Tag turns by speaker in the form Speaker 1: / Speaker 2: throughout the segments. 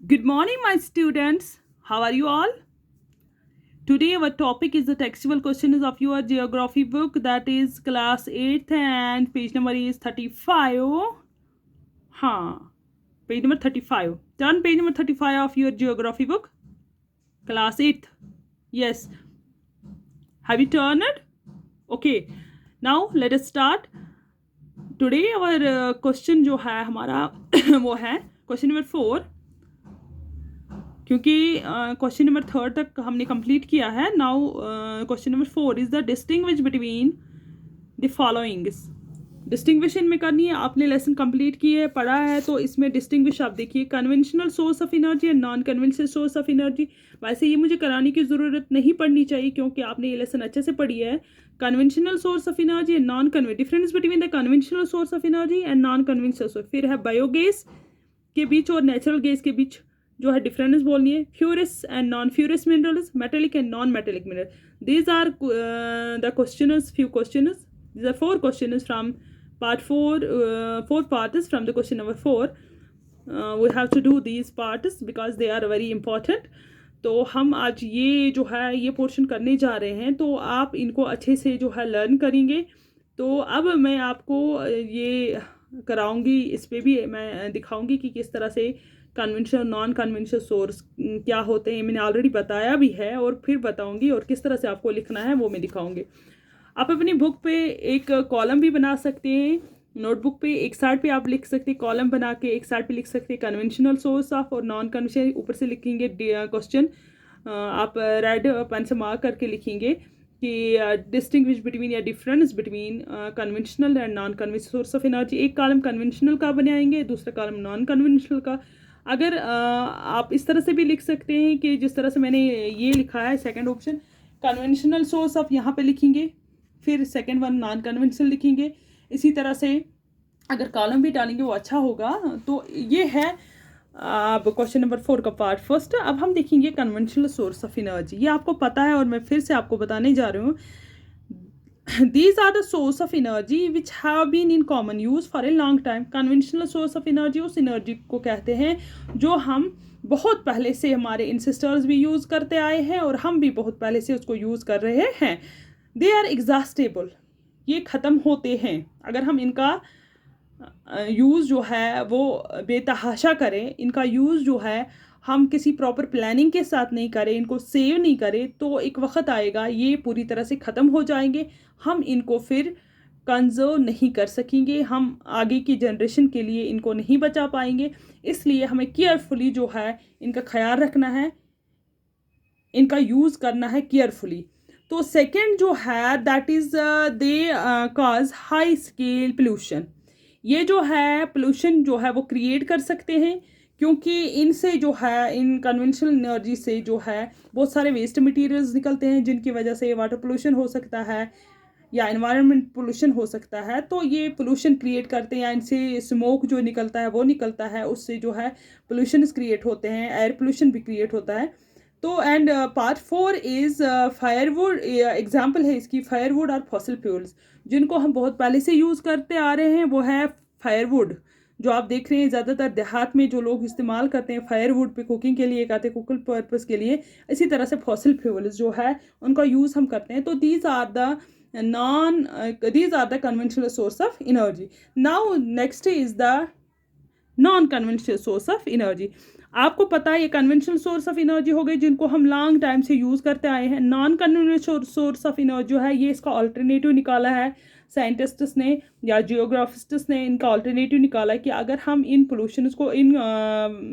Speaker 1: Good morning, my students. How are you all? Today, our topic is the textual questions of your geography book, that is class 8th, and page number is 35. Page number 35. Turn page number 35 of your geography book, class 8th. Yes. Have you turned it? Okay. Now, let us start. Today, our question जो है हमारा वो है question number 4, क्योंकि question number 3 तक हमने complete किया है. Now question number 4 is the distinguish between the followings. डिस्टिंग्विशन में करनी है. आपने लेसन कंप्लीट किए पढ़ा है, तो इसमें डिस्टिंग्विश आप देखिए, conventional source of energy and non conventional source of energy. वैसे ये मुझे कराने की ज़रूरत नहीं पड़नी चाहिए, क्योंकि आपने ये लेसन अच्छे से पढ़ी है. Conventional source of energy and non convey difference between the conventional source of energy and non conventional source. फिर है बायोगैस के बीच और नेचुरल गैस के बीच जो है डिफरेंस बोलनी है. Ferrous and non ferrous minerals, metallic and non metallic mineral. These are the questioners, few questions. These are 4 questions from part 4. 4 parts from the question number 4. We have to do these parts because they are very important. तो हम आज ये जो है ये portion करने जा रहे हैं, तो आप इनको अच्छे से जो है लर्न करेंगे. तो अब मैं आपको ये कराऊंगी, इस पे भी मैं दिखाऊंगी कि किस तरह से कन्वेंशनल नॉन कन्वेंशनल सोर्स क्या होते हैं. मैंने ऑलरेडी बताया भी है और फिर बताऊंगी, और किस तरह से आपको लिखना है वो मैं दिखाऊंगी. आप अपनी बुक पे एक कॉलम भी बना सकते हैं. नोटबुक पे एक साइड पे आप लिख सकते हैं, कॉलम बना के एक साइड पे लिख सकते हैं कन्वेंशनल सोर्स ऑफ और नॉन कन्वेंशनल. ऊपर से लिखेंगे क्वेश्चन, आप रेड पेन से मार्क करके लिखेंगे कि डिस्टिंग्विश बिटवीन या difference between conventional and non conventional source of energy. एक कॉलम कन्वेंशनल का बनाएंगे, दूसरा कॉलम नॉन कन्वेंशनल का. अगर आप इस तरह से भी लिख सकते हैं कि जिस तरह से मैंने ये लिखा है, second option conventional source of यहाँ पे लिखेंगे, फिर सेकंड वन नॉन कन्वेंशनल लिखेंगे. इसी तरह से अगर कॉलम भी डालेंगे वो अच्छा होगा. तो ये है अब क्वेश्चन नंबर 4 का पार्ट फर्स्ट. अब हम देखेंगे कन्वेंशनल सोर्स ऑफ एनर्जी. ये आपको पता है और मैं फिर से आपको बताने जा रही हूँ. These are the source of energy which have been in common use for a long time. Conventional source of energy उस एनर्जी को कहते हैं जो हम बहुत पहले से हमारे इंसिस्टर्स भी यूज़ करते आए हैं और हम भी बहुत पहले से उसको यूज़ कर रहे हैं. दे आर एग्जॉस्टेबल, ये ख़त्म होते हैं. अगर हम इनका यूज़ जो है वो बेतहाशा करें, इनका यूज़ जो है हम किसी प्रॉपर प्लानिंग के साथ नहीं करें, इनको सेव नहीं करें, तो एक वक्त आएगा ये पूरी तरह से ख़त्म हो जाएंगे. हम इनको फिर कंजर्व नहीं कर सकेंगे, हम आगे की जनरेशन के लिए इनको नहीं बचा पाएंगे. इसलिए हमें केयरफुली जो है इनका ख्याल रखना है, इनका यूज़ करना है केयरफुली. तो सेकंड जो है that is they cause high scale pollution. ये जो है पोल्यूशन जो है वो क्रिएट कर सकते हैं, क्योंकि इनसे जो है इन कन्वेंशनल एनर्जी से जो है बहुत सारे वेस्ट मटेरियल्स निकलते हैं, जिनकी वजह से वाटर पोल्यूशन हो सकता है या एनवायरनमेंट पोल्यूशन हो सकता है. तो ये पोल्यूशन क्रिएट करते हैं, या इनसे स्मोक जो निकलता है वो निकलता है, उससे जो है पोल्यूशन क्रिएट होते हैं, एयर पोल्यूशन भी क्रिएट होता है. तो and part 4 is firewood. Example है इसकी फायरवुड और फॉसिल फ्यूल्स, जिनको हम बहुत पहले से यूज़ करते आ रहे हैं. वो है फायरवुड जो आप देख रहे हैं ज़्यादातर देहात में जो लोग इस्तेमाल करते हैं फायरवुड पे कुकिंग के लिए, कहते हैं कुकिंग पर्पज़ के लिए. इसी तरह से फॉसिल फ्यूल्स जो है उनका यूज़ हम करते हैं. तो these are the conventional source of energy. Now next is the non conventional source of energy. आपको पता है ये कन्वेंशनल सोर्स ऑफ एनर्जी हो गई जिनको हम लॉन्ग टाइम से यूज़ करते आए हैं. Non conventional source of energy जो है ये इसका अल्टरनेटिव निकाला है साइंटिस्ट्स ने या जियोग्राफिस्ट्स ने. इनका अल्टरनेटिव निकाला है कि अगर हम इन पोल्यूशंस को, इन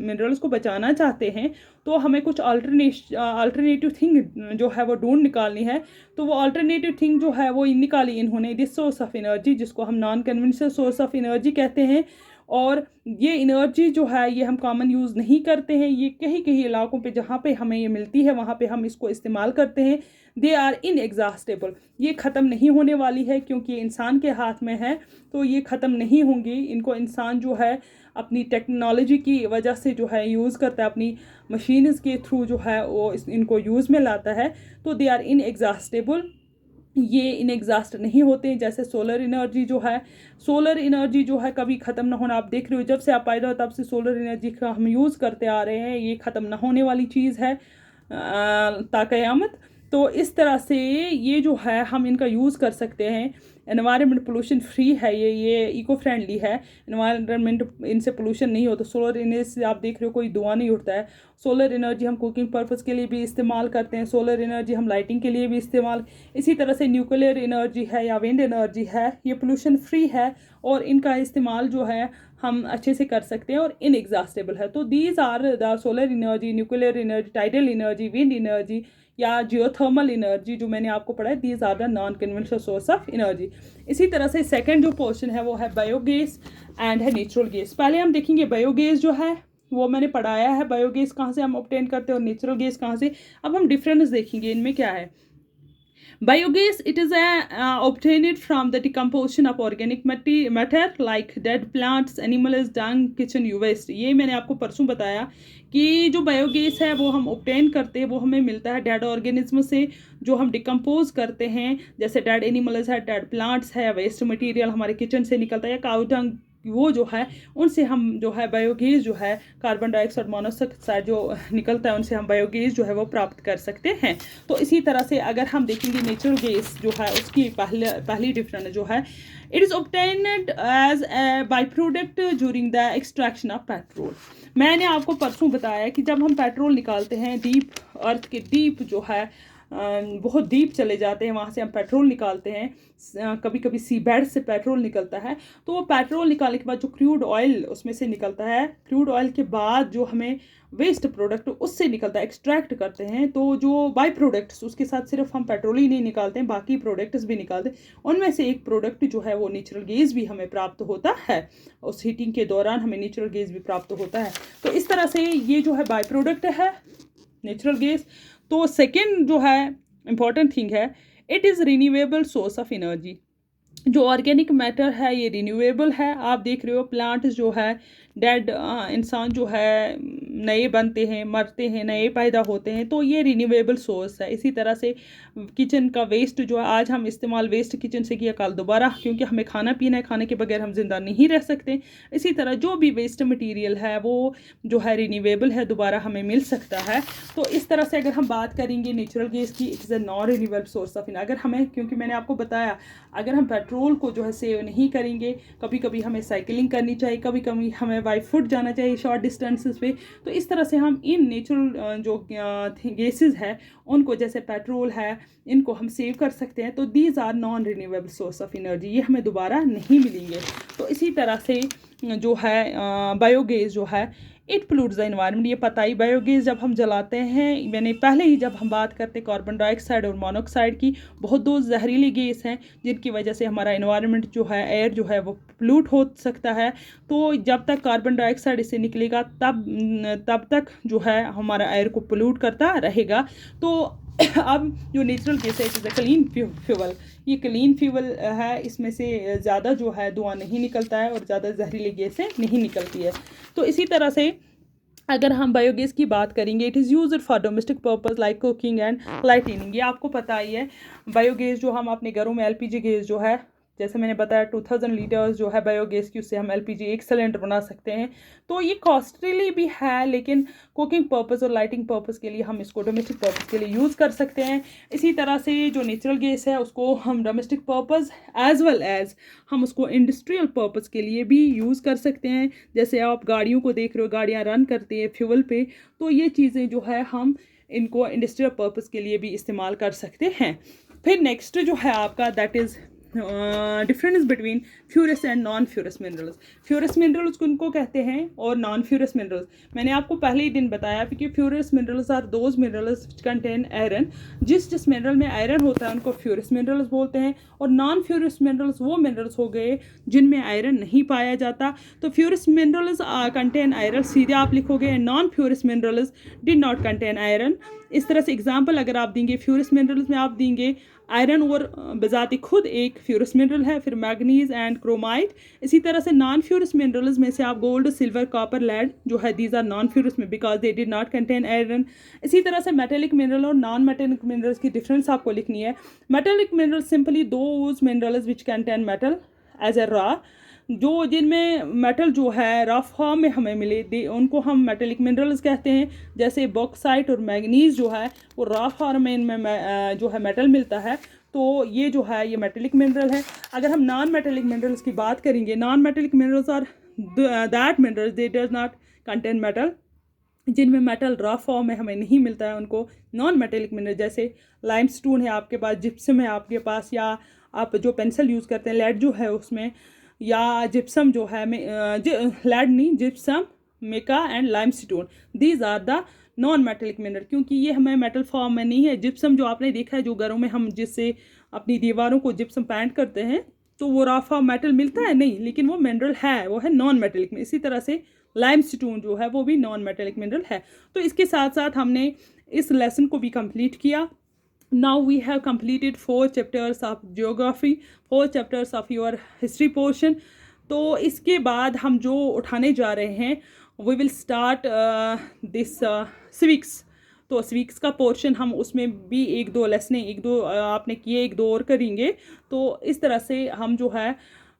Speaker 1: मिनरल्स को बचाना चाहते हैं, तो हमें कुछ अल्टरनेटिव थिंग जो है वो ढूंढ निकालनी है. तो वो अल्टरनेटिव थिंग जो है वो निकाली इन्होंने, दिस सोर्स ऑफ एनर्जी, जिसको हम non conventional source of energy कहते हैं. और ये एनर्जी जो है ये हम कॉमन यूज़ नहीं करते हैं. ये कहीं कहीं इलाकों पे जहाँ पे हमें ये मिलती है वहाँ पे हम इसको इस्तेमाल करते हैं. दे आर इनएग्जॉस्टेबल, ये ख़त्म नहीं होने वाली है, क्योंकि ये इंसान के हाथ में है, तो ये ख़त्म नहीं होंगी. इनको इंसान जो है अपनी टेक्नोलॉजी की वजह से जो है यूज़ करता है, अपनी मशीन्स के थ्रू जो है वो इनको यूज़ में लाता है. तो दे आर इनएग्जॉस्टेबल. ये इनएग्जॉस्ट नहीं होते हैं। जैसे सोलर एनर्जी जो है कभी ख़त्म ना होना। आप देख रहे हो जब से आप पैदा हो तब से सोलर एनर्जी का हम यूज़ करते आ रहे हैं, ये ख़त्म ना होने वाली चीज़ है ता क़यामत। तो इस तरह से ये जो है हम इनका यूज़ कर सकते हैं। एनवायरनमेंट पोल्यूशन फ्री है, ये इको फ्रेंडली है। एनवायरनमेंट इनसे पोल्यूशन नहीं होता। सोलर एनर्जी से आप देख रहे हो कोई धुआं नहीं उठता है। सोलर एनर्जी हम कुकिंग पर्पज़ के लिए भी इस्तेमाल करते हैं, सोलर एनर्जी हम लाइटिंग के लिए भी इस्तेमाल। इसी तरह से न्यूक्लियर एनर्जी है या विंड एनर्जी है, ये पोल्यूशन फ्री है और इनका इस्तेमाल जो है हम अच्छे से कर सकते हैं और इनएग्जॉस्टेबल है। तो these are the solar energy, nuclear energy, tidal energy, wind energy या जियोथर्मल एनर्जी जो मैंने आपको पढ़ा है। These are the non conventional source of energy. इसी तरह से सेकंड जो पोर्शन है वो है बायोगैस एंड है नेचुरल गैस। पहले हम देखेंगे बायोगैस जो है वो मैंने पढ़ाया है, बायोगैस कहाँ से हम ऑब्टेन करते हैं और नेचुरल गैस कहाँ से। अब हम डिफरेंस देखेंगे इनमें क्या है। Biogas, it is obtained from the decomposition of organic matter like dead plants, animals, dung, kitchen waste। ये मैंने आपको परसों बताया कि जो बायोगैस है वो हम ऑब्टेन करते हैं, वो हमें मिलता है डेड ऑर्गेनिज्म से जो हम डिकम्पोज करते हैं। जैसे डेड एनिमल्स है, डेड प्लांट्स है, वेस्ट मटेरियल हमारे किचन से निकलता है या काउ डंग, वो जो है उनसे हम जो है बायोगैस जो है कार्बन डाइऑक्साइड मोनोऑक्साइड जो निकलता है उनसे हम बायोगैस जो है वो प्राप्त कर सकते हैं। तो इसी तरह से अगर हम देखेंगे नेचुरल गैस जो है उसकी पहली डिफरेंस जो है, it is obtained as a by product during the extraction of petrol. मैंने आपको परसों बताया कि जब हम पेट्रोल निकालते हैं डीप अर्थ के डीप जो है बहुत डीप चले जाते हैं, वहाँ से हम पेट्रोल निकालते हैं। कभी कभी सी बेड से पेट्रोल निकलता है। तो वो पेट्रोल निकालने के बाद जो क्रूड ऑयल उसमें से निकलता है, क्रूड ऑयल के बाद जो हमें वेस्ट प्रोडक्ट उससे निकलता है, एक्सट्रैक्ट करते हैं। तो जो बाई प्रोडक्ट्स उसके साथ सिर्फ हम पेट्रोल ही नहीं निकालते हैं, बाकी प्रोडक्ट्स भी निकालते हैं। उनमें से एक प्रोडक्ट जो है वो नेचुरल गैस भी हमें प्राप्त होता है। उस हीटिंग के दौरान हमें नेचुरल गैस भी प्राप्त होता है। तो इस तरह से ये जो है बाई प्रोडक्ट है नेचुरल गैस। तो सेकेंड जो है इम्पॉर्टेंट थिंग है, it is renewable source of energy. जो ऑर्गेनिक मैटर है ये रिन्यूएबल है। आप देख रहे हो प्लांट जो है डेड इंसान जो है नए बनते हैं, मरते हैं, नए पैदा होते हैं, तो ये रिन्यूएबल सोर्स है। इसी तरह से किचन का वेस्ट जो है आज हम इस्तेमाल वेस्ट किचन से किया कल दोबारा, क्योंकि हमें खाना पीना है, खाने के बगैर हम जिंदा नहीं रह सकते। इसी तरह जो भी वेस्ट मटेरियल है वो जो है रिन्यूएबल है, दोबारा हमें मिल सकता है। तो इस तरह से अगर हम बात करेंगे नेचुरल गैस की, it is a non renewable source of. अगर हमें, क्योंकि मैंने आपको बताया अगर हम पेट्रोल को जो है सेव नहीं करेंगे, कभी कभी हमें साइकिलिंग करनी चाहिए, कभी कभी हमें बाई फुट जाना चाहिए शॉर्ट डिस्टेंसेस पे। तो इस तरह से हम इन नेचुरल जो गैसेस है उनको, जैसे पेट्रोल है, इनको हम सेव कर सकते हैं। तो these are non renewable source of energy, ये हमें दोबारा नहीं मिलेंगे। तो इसी तरह से जो है बायोगैस जो है इट पोल्यूट्स द एनवायरनमेंट। ये पता ही, बायोगैस जब हम जलाते हैं, मैंने पहले ही जब हम बात करते हैं कार्बन डाइऑक्साइड और मोनोऑक्साइड की, बहुत दो जहरीली गैस हैं जिनकी वजह से हमारा एनवायरनमेंट जो है, एयर जो है वो पोल्यूट हो सकता है। तो जब तक कार्बन डाइऑक्साइड इससे निकलेगा तब तक जो है हमारा एयर को पोल्यूट करता रहेगा। तो अब जो नेचुरल गैस है it is a clean fuel. ये क्लीन फ्यूल है, इसमें से ज़्यादा जो है धुआं नहीं निकलता है और ज़्यादा जहरीली गैसें नहीं निकलती है। तो इसी तरह से अगर हम बायोगैस की बात करेंगे, it is used for domestic purpose like cooking and lighting. ये आपको पता ही है, बायोगैस जो हम अपने घरों में एलपीजी गैस जो है, जैसे मैंने बताया 2000 लीटर्स जो है बायोगैस की, उससे हम एलपीजी एक सिलेंडर बना सकते हैं। तो ये कॉस्टली भी है, लेकिन कुकिंग पर्पस और लाइटिंग पर्पस के लिए हम इसको डोमेस्टिक पर्पस के लिए यूज़ कर सकते हैं। इसी तरह से जो नेचुरल गैस है उसको हम domestic purpose as well as हम उसको इंडस्ट्रियल पर्पस के लिए भी यूज़ कर सकते हैं। जैसे आप गाड़ियों को देख रहे हो, गाड़ियाँ रन करती हैं फ्यूल पे, तो ये चीज़ें जो है हम इनको इंडस्ट्रियल पर्पस के लिए भी इस्तेमाल कर सकते हैं। फिर नेक्स्ट जो है आपका, that is difference between ferrous and non ferrous minerals. Ferrous minerals उनको कहते हैं और नॉन फ्यूरस मिनरल्स मैंने आपको पहले ही दिन बताया, क्योंकि ferrous minerals are those minerals which contain iron. जिस मिनरल में आयरन होता है उनको फ्यूरस मिनरल्स बोलते हैं, और नॉन फ्यूरस मिनरल्स वो मिनरल्स हो गए जिनमें आयरन नहीं पाया जाता। तो फ्यूरस मिनरल्स कंटेन आयरन, सीधे आप लिखोगे, non ferrous minerals did not contain iron. इस तरह से एग्जांपल अगर आप देंगे फ्यूरस मिनरल्स में आप देंगे आयरन और बजाते खुद एक फ्यूरस मिनरल है, फिर मैग्नीज एंड क्रोमाइट। इसी तरह से नॉन फ्यूरस मिनरल्स में से आप गोल्ड, सिल्वर, कॉपर, लेड जो है दीज आर नॉन फ्यूरस में because they did not contain iron. इसी तरह से मेटेलिक मिनरल और नॉन मेटेलिक मिनरल्स की डिफरेंस आपको लिखनी है। Metallic mineral simply those minerals which contain metal as a raw, जो जिनमें मेटल जो है रफ फॉर्म में हमें मिले उनको हम मेटेलिक मिनरल्स कहते हैं। जैसे बॉक्साइट और मैग्नीज जो है वो रफ फॉर्म में इनमें जो है मेटल मिलता है, तो ये जो है ये मेटेलिक मिनरल है। अगर हम नॉन मेटेलिक मिनरल्स की बात करेंगे, non metallic minerals are that minerals they does not contain metal, जिनमें मेटल रफ फॉर्म में हमें नहीं मिलता है उनको नॉन मेटेलिक मिनरल। जैसे लाइमस्टोन है आपके पास, जिप्सम है आपके पास, या आप जो पेंसिल यूज़ करते हैं लेड जो है उसमें, या जिप्सम जो है लेड नहीं gypsum, mica and limestone, these are the non metallic mineral, क्योंकि ये हमें मेटल फॉर्म में नहीं है। जिप्सम जो आपने देखा है जो घरों में हम जिससे अपनी दीवारों को जिप्सम पेंट करते हैं तो वो रॉ फॉर्म मेटल मिलता है नहीं, लेकिन वो मिनरल है, वो है नॉन मेटेलिक में। इसी तरह से लाइमस्टोन जो है वो भी नॉन मेटेलिक मिनरल है। तो इसके साथ साथ हमने इस लेसन को भी कंप्लीट किया। Now we have completed 4 chapters of geography, 4 chapters of your history portion. तो इसके बाद हम जो उठाने जा रहे हैं we will start this civics। तो civics का पोर्शन हम उसमें भी एक दो लेसनें एक दो आपने किए, एक दो और करेंगे। तो इस तरह से हम जो है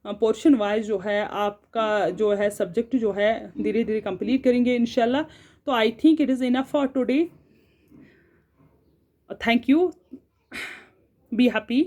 Speaker 1: पोर्शन वाइज जो है आपका जो है सब्जेक्ट जो है धीरे धीरे कंप्लीट करेंगे इंशाल्लाह। तो I think it is enough for today. Thank you. Be happy.